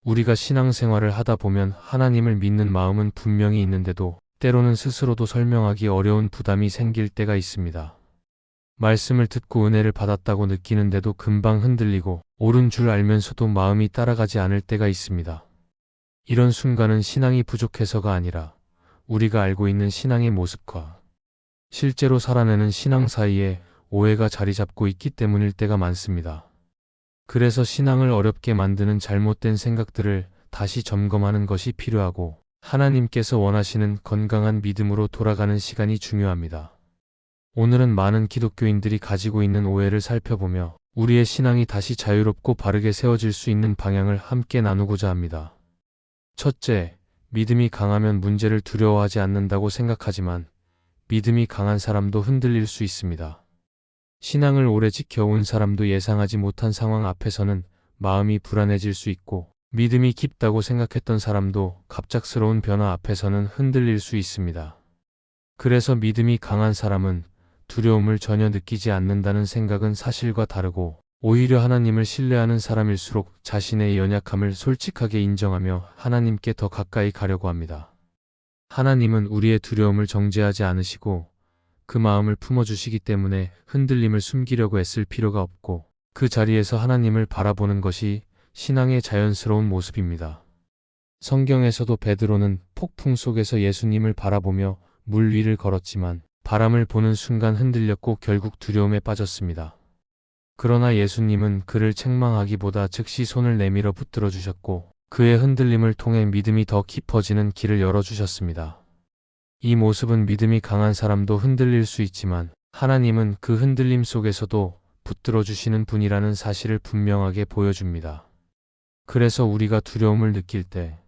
우리가 신앙생활을 하다 보면 하나님을 믿는 마음은 분명히 있는데도 때로는 스스로도 설명하기 어려운 부담이 생길 때가 있습니다. 말씀을 듣고 은혜를 받았다고 느끼는데도 금방 흔들리고 옳은 줄 알면서도 마음이 따라가지 않을 때가 있습니다. 이런 순간은 신앙이 부족해서가 아니라 우리가 알고 있는 신앙의 모습과 실제로 살아내는 신앙 사이에 오해가 자리 잡고 있기 때문일 때가 많습니다. 그래서 신앙을 어렵게 만드는 잘못된 생각들을 다시 점검하는 것이 필요하고 하나님께서 원하시는 건강한 믿음으로 돌아가는 시간이 중요합니다. 오늘은 많은 기독교인들이 가지고 있는 오해를 살펴보며 우리의 신앙이 다시 자유롭고 바르게 세워질 수 있는 방향을 함께 나누고자 합니다. 첫째, 믿음이 강하면 문제를 두려워하지 않는다고 생각하지만 믿음이 강한 사람도 흔들릴 수 있습니다. 신앙을 오래 지켜온 사람도 예상하지 못한 상황 앞에서는 마음이 불안해질 수 있고 믿음이 깊다고 생각했던 사람도 갑작스러운 변화 앞에서는 흔들릴 수 있습니다. 그래서 믿음이 강한 사람은 두려움을 전혀 느끼지 않는다는 생각은 사실과 다르고 오히려 하나님을 신뢰하는 사람일수록 자신의 연약함을 솔직하게 인정하며 하나님께 더 가까이 가려고 합니다. 하나님은 우리의 두려움을 정죄하지 않으시고 그 마음을 품어주시기 때문에 흔들림을 숨기려고 애쓸 필요가 없고 그 자리에서 하나님을 바라보는 것이 신앙의 자연스러운 모습입니다. 성경에서도 베드로는 폭풍 속에서 예수님을 바라보며 물 위를 걸었지만 바람을 보는 순간 흔들렸고 결국 두려움에 빠졌습니다. 그러나 예수님은 그를 책망하기보다 즉시 손을 내밀어 붙들어 주셨고 그의 흔들림을 통해 믿음이 더 깊어지는 길을 열어주셨습니다. 이 모습은 믿음이 강한 사람도 흔들릴 수 있지만 하나님은 그 흔들림 속에서도 붙들어 주시는 분이라는 사실을 분명하게 보여줍니다. 그래서 우리가 두려움을 느낄 때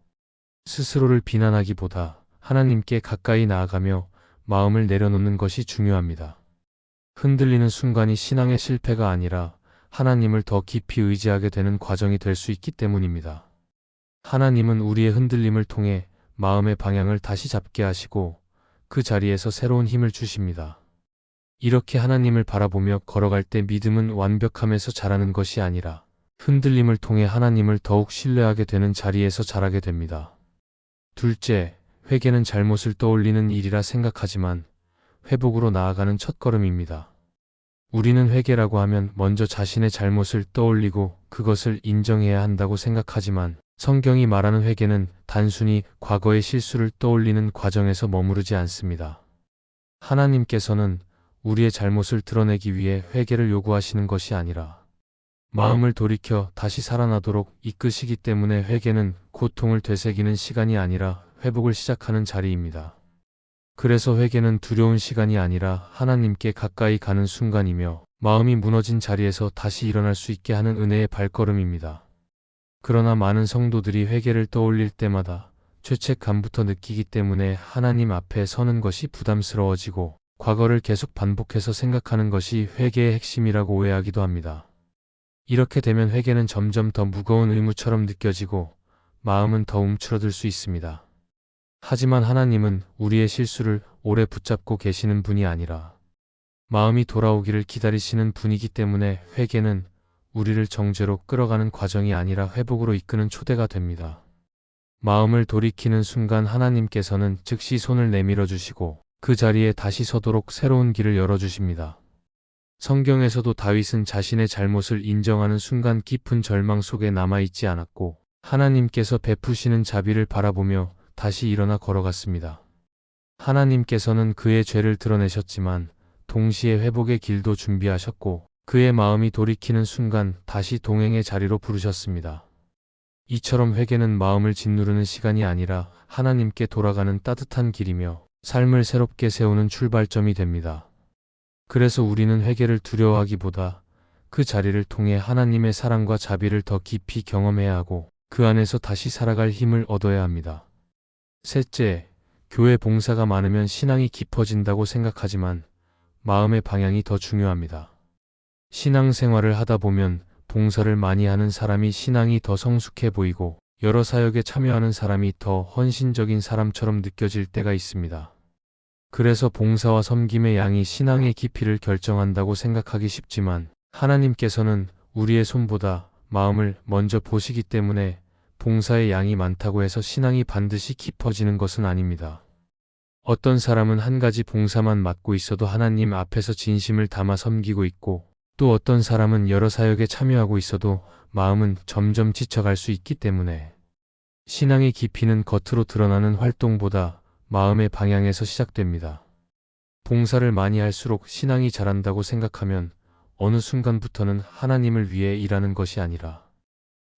스스로를 비난하기보다 하나님께 가까이 나아가며 마음을 내려놓는 것이 중요합니다. 흔들리는 순간이 신앙의 실패가 아니라 하나님을 더 깊이 의지하게 되는 과정이 될 수 있기 때문입니다. 하나님은 우리의 흔들림을 통해 마음의 방향을 다시 잡게 하시고 그 자리에서 새로운 힘을 주십니다. 이렇게 하나님을 바라보며 걸어갈 때 믿음은 완벽함에서 자라는 것이 아니라 흔들림을 통해 하나님을 더욱 신뢰하게 되는 자리에서 자라게 됩니다. 둘째, 회개는 잘못을 떠올리는 일이라 생각하지만 회복으로 나아가는 첫걸음입니다. 우리는 회개라고 하면 먼저 자신의 잘못을 떠올리고 그것을 인정해야 한다고 생각하지만 성경이 말하는 회개는 단순히 과거의 실수를 떠올리는 과정에서 머무르지 않습니다. 하나님께서는 우리의 잘못을 드러내기 위해 회개를 요구하시는 것이 아니라 마음을 돌이켜 다시 살아나도록 이끄시기 때문에 회개는 고통을 되새기는 시간이 아니라 회복을 시작하는 자리입니다. 그래서 회개는 두려운 시간이 아니라 하나님께 가까이 가는 순간이며 마음이 무너진 자리에서 다시 일어날 수 있게 하는 은혜의 발걸음입니다. 그러나 많은 성도들이 회개를 떠올릴 때마다 죄책감부터 느끼기 때문에 하나님 앞에 서는 것이 부담스러워지고 과거를 계속 반복해서 생각하는 것이 회개의 핵심이라고 오해하기도 합니다. 이렇게 되면 회개는 점점 더 무거운 의무처럼 느껴지고 마음은 더 움츠러들 수 있습니다. 하지만 하나님은 우리의 실수를 오래 붙잡고 계시는 분이 아니라 마음이 돌아오기를 기다리시는 분이기 때문에 회개는 우리를 정죄로 끌어가는 과정이 아니라 회복으로 이끄는 초대가 됩니다. 마음을 돌이키는 순간 하나님께서는 즉시 손을 내밀어 주시고 그 자리에 다시 서도록 새로운 길을 열어주십니다. 성경에서도 다윗은 자신의 잘못을 인정하는 순간 깊은 절망 속에 남아있지 않았고 하나님께서 베푸시는 자비를 바라보며 다시 일어나 걸어갔습니다. 하나님께서는 그의 죄를 드러내셨지만 동시에 회복의 길도 준비하셨고 그의 마음이 돌이키는 순간 다시 동행의 자리로 부르셨습니다. 이처럼 회개는 마음을 짓누르는 시간이 아니라 하나님께 돌아가는 따뜻한 길이며 삶을 새롭게 세우는 출발점이 됩니다. 그래서 우리는 회개를 두려워하기보다 그 자리를 통해 하나님의 사랑과 자비를 더 깊이 경험해야 하고 그 안에서 다시 살아갈 힘을 얻어야 합니다. 셋째, 교회 봉사가 많으면 신앙이 깊어진다고 생각하지만 마음의 방향이 더 중요합니다. 신앙생활을 하다 보면 봉사를 많이 하는 사람이 신앙이 더 성숙해 보이고 여러 사역에 참여하는 사람이 더 헌신적인 사람처럼 느껴질 때가 있습니다. 그래서 봉사와 섬김의 양이 신앙의 깊이를 결정한다고 생각하기 쉽지만 하나님께서는 우리의 손보다 마음을 먼저 보시기 때문에 봉사의 양이 많다고 해서 신앙이 반드시 깊어지는 것은 아닙니다. 어떤 사람은 한 가지 봉사만 맡고 있어도 하나님 앞에서 진심을 담아 섬기고 있고, 또 어떤 사람은 여러 사역에 참여하고 있어도 마음은 점점 지쳐갈 수 있기 때문에 신앙의 깊이는 겉으로 드러나는 활동보다 마음의 방향에서 시작됩니다. 봉사를 많이 할수록 신앙이 자란다고 생각하면 어느 순간부터는 하나님을 위해 일하는 것이 아니라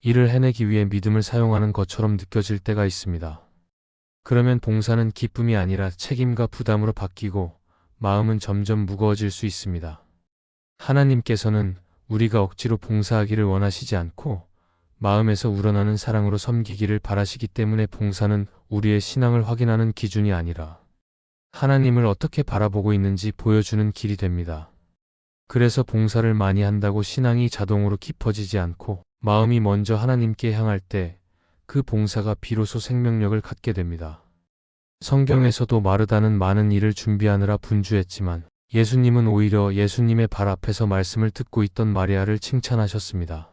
일을 해내기 위해 믿음을 사용하는 것처럼 느껴질 때가 있습니다. 그러면 봉사는 기쁨이 아니라 책임과 부담으로 바뀌고 마음은 점점 무거워질 수 있습니다. 하나님께서는 우리가 억지로 봉사하기를 원하시지 않고 마음에서 우러나는 사랑으로 섬기기를 바라시기 때문에 봉사는 우리의 신앙을 확인하는 기준이 아니라 하나님을 어떻게 바라보고 있는지 보여주는 길이 됩니다. 그래서 봉사를 많이 한다고 신앙이 자동으로 깊어지지 않고 마음이 먼저 하나님께 향할 때 그 봉사가 비로소 생명력을 갖게 됩니다. 성경에서도 마르다는 많은 일을 준비하느라 분주했지만 예수님은 오히려 예수님의 발 앞에서 말씀을 듣고 있던 마리아를 칭찬하셨습니다.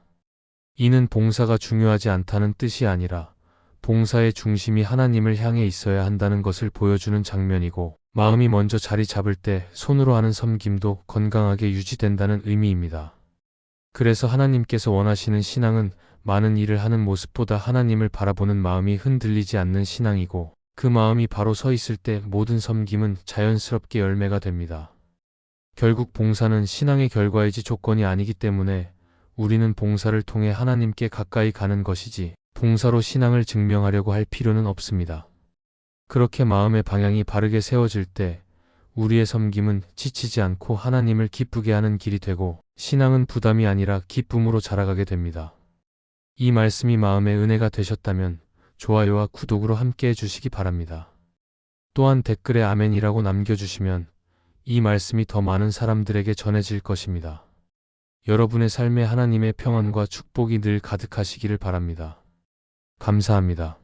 이는 봉사가 중요하지 않다는 뜻이 아니라 봉사의 중심이 하나님을 향해 있어야 한다는 것을 보여주는 장면이고, 마음이 먼저 자리 잡을 때 손으로 하는 섬김도 건강하게 유지된다는 의미입니다. 그래서 하나님께서 원하시는 신앙은 많은 일을 하는 모습보다 하나님을 바라보는 마음이 흔들리지 않는 신앙이고, 그 마음이 바로 서 있을 때 모든 섬김은 자연스럽게 열매가 됩니다. 결국 봉사는 신앙의 결과이지 조건이 아니기 때문에 우리는 봉사를 통해 하나님께 가까이 가는 것이지 봉사로 신앙을 증명하려고 할 필요는 없습니다. 그렇게 마음의 방향이 바르게 세워질 때 우리의 섬김은 지치지 않고 하나님을 기쁘게 하는 길이 되고, 신앙은 부담이 아니라 기쁨으로 자라가게 됩니다. 이 말씀이 마음의 은혜가 되셨다면 좋아요와 구독으로 함께 해주시기 바랍니다. 또한 댓글에 아멘이라고 남겨주시면 이 말씀이 더 많은 사람들에게 전해질 것입니다. 여러분의 삶에 하나님의 평안과 축복이 늘 가득하시기를 바랍니다. 감사합니다.